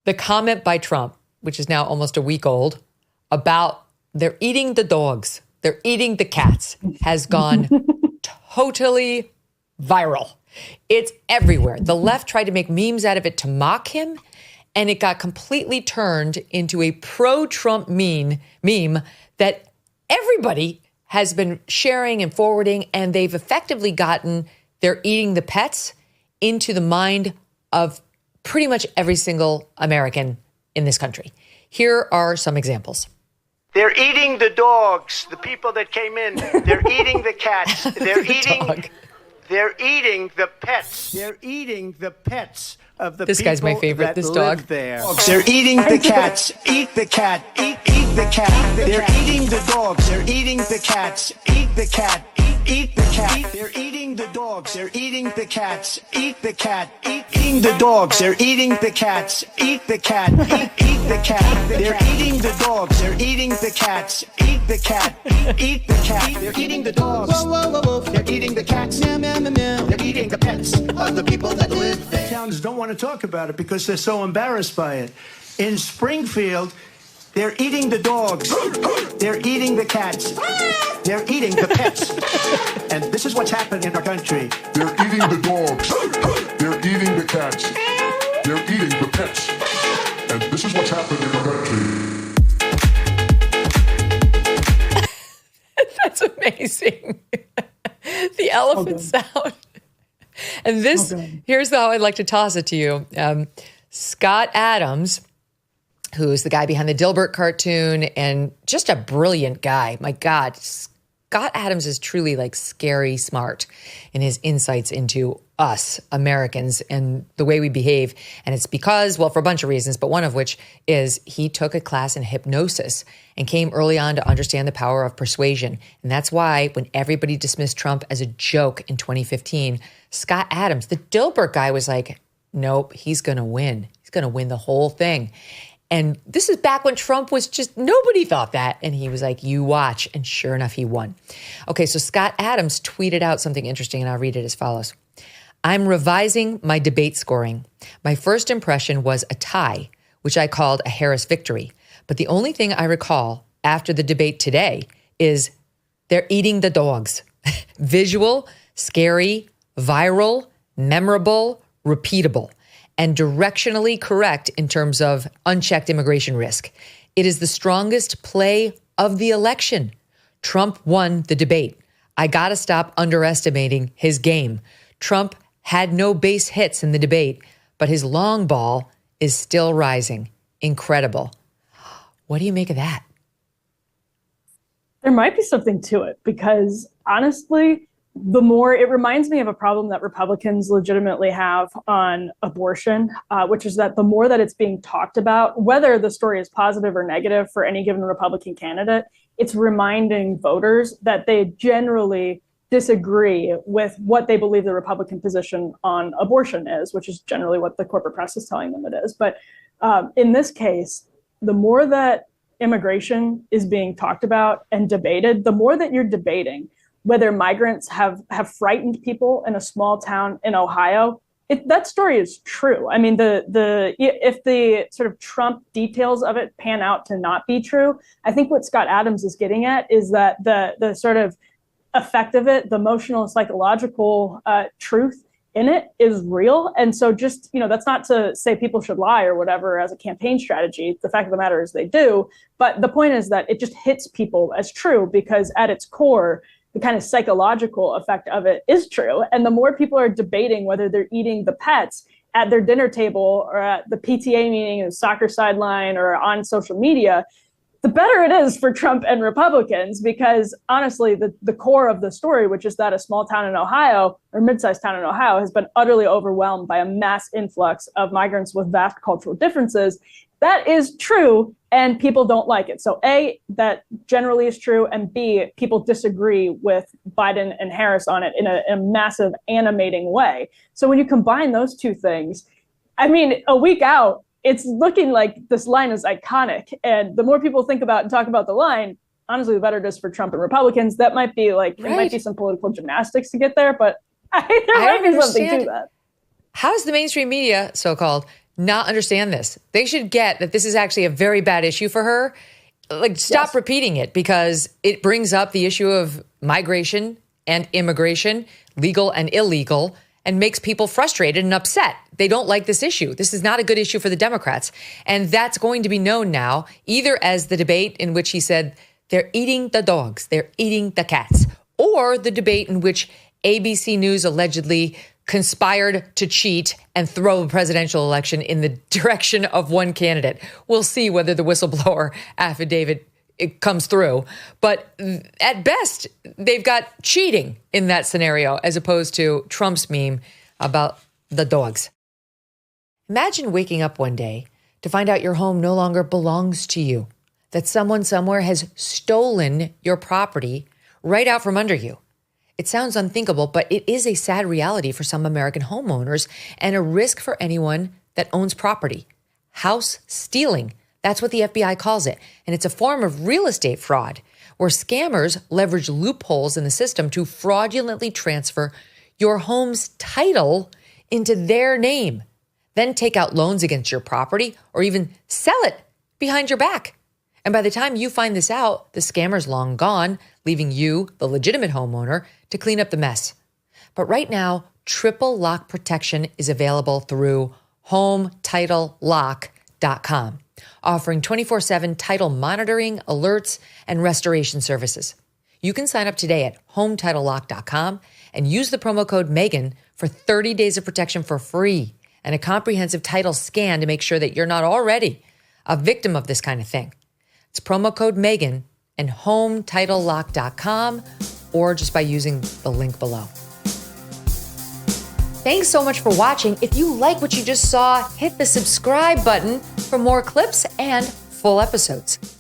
The comment by Trump, which is now almost a week old, about they're eating the dogs, they're eating the cats, has gone totally viral. It's everywhere. The left tried to make memes out of it to mock him, and it got completely turned into a pro-Trump meme that everybody has been sharing and forwarding, and they've effectively gotten they're eating the pets into the mind of pretty much every single American in this country. Here are some examples. They're eating the dogs, the people that came in. They're eating the cats. They're eating the pets. They're eating the pets of the this people guy's my favorite, that this live dog. there. They're eating the cats. Eat the cat. Eat the cat. They're eating the dogs. They're eating the cats. Eat the cat. Eat the cat. They're eating the dogs. They're eating the cats. Eat the cat. Eating the dogs. They're eating the cats. Eat the cat. Eat the cat. They're eating the dogs. They're eating the cats. Eat the cat. Eat the cat. They're eating the dogs. Whoa, whoa, whoa, whoa. They're eating the cats. Meow, meow, meow, meow. They're eating the pets of the people that live there. Towns don't want to talk about it because they're so embarrassed by it. In Springfield, they're eating the dogs. They're eating the cats. They're eating the pets. And this is what's happening in our country. They're eating the dogs. They're eating the cats. They're eating the pets. And this is what's happening in our country. That's amazing. The elephant sound. And this, here's how I'd like to toss it to you. Scott Adams, who is the guy behind the Dilbert cartoon and just a brilliant guy. My God, Scott Adams is truly like scary smart in his insights into us Americans and the way we behave. And it's because, well, for a bunch of reasons, but one of which is he took a class in hypnosis and came early on to understand the power of persuasion. And that's why when everybody dismissed Trump as a joke in 2015, Scott Adams, the Dilbert guy, was like, nope, he's going to win. He's going to win the whole thing. And this is back when Trump was just, nobody thought that. And he was like, you watch. And sure enough, he won. Okay, so Scott Adams tweeted out something interesting, and I'll read it as follows. I'm revising my debate scoring. My first impression was a tie, which I called a Harris victory. But the only thing I recall after the debate today is they're eating the dogs. Visual, scary, viral, memorable, repeatable, and directionally correct in terms of unchecked immigration risk. It is the strongest play of the election. Trump won the debate. I got to stop underestimating his game. Trump had no base hits in the debate, but his long ball is still rising. Incredible. What do you make of that? There might be something to it because honestly, the more it reminds me of a problem that Republicans legitimately have on abortion, which is that the more that it's being talked about, whether the story is positive or negative for any given Republican candidate, it's reminding voters that they generally disagree with what they believe the Republican position on abortion is, which is generally what the corporate press is telling them it is. But in this case, the more that immigration is being talked about and debated, the more that you're debating whether migrants have frightened people in a small town in Ohio. That story is true. I mean, if the sort of Trump details of it pan out to not be true, I think what Scott Adams is getting at is that the sort of effect of it, the emotional and psychological truth in it is real. And so just, that's not to say people should lie or whatever as a campaign strategy. The fact of the matter is they do. But the point is that it just hits people as true because at its core, the kind of psychological effect of it is true. And the more people are debating whether they're eating the pets at their dinner table or at the PTA meeting, or soccer sideline, or on social media, the better it is for Trump and Republicans, because honestly, the core of the story, which is that a small town in Ohio or mid-sized town in Ohio has been utterly overwhelmed by a mass influx of migrants with vast cultural differences. That is true, and people don't like it. So A, that generally is true, and B, people disagree with Biden and Harris on it in a massive animating way. So when you combine those two things, I mean, a week out, it's looking like this line is iconic. And the more people think about and talk about the line, honestly, the better it is for Trump and Republicans. That might be like, It might be some political gymnastics to get there, but there might be something to that. How does the mainstream media, so-called, not understand this. They should get that this is actually a very bad issue for her. Like, stop repeating it, because it brings up the issue of migration and immigration, legal and illegal, and makes people frustrated and upset. They don't like this issue. This is not a good issue for the Democrats. And that's going to be known now, either as the debate in which he said, they're eating the dogs, they're eating the cats, or the debate in which ABC News allegedly conspired to cheat and throw a presidential election in the direction of one candidate. We'll see whether the whistleblower affidavit it comes through. But at best, they've got cheating in that scenario, as opposed to Trump's meme about the dogs. Imagine waking up one day to find out your home no longer belongs to you, that someone somewhere has stolen your property right out from under you. It sounds unthinkable, but it is a sad reality for some American homeowners and a risk for anyone that owns property. House stealing. That's what the FBI calls it. And it's a form of real estate fraud where scammers leverage loopholes in the system to fraudulently transfer your home's title into their name, then take out loans against your property or even sell it behind your back. And by the time you find this out, the scammer's long gone, leaving you, the legitimate homeowner, to clean up the mess. But right now, triple lock protection is available through HomeTitleLock.com, offering 24/7 title monitoring, alerts, and restoration services. You can sign up today at HomeTitleLock.com and use the promo code Megyn for 30 days of protection for free and a comprehensive title scan to make sure that you're not already a victim of this kind of thing. It's promo code Megyn and HomeTitleLock.com, or just by using the link below. Thanks so much for watching. If you like what you just saw, hit the subscribe button for more clips and full episodes.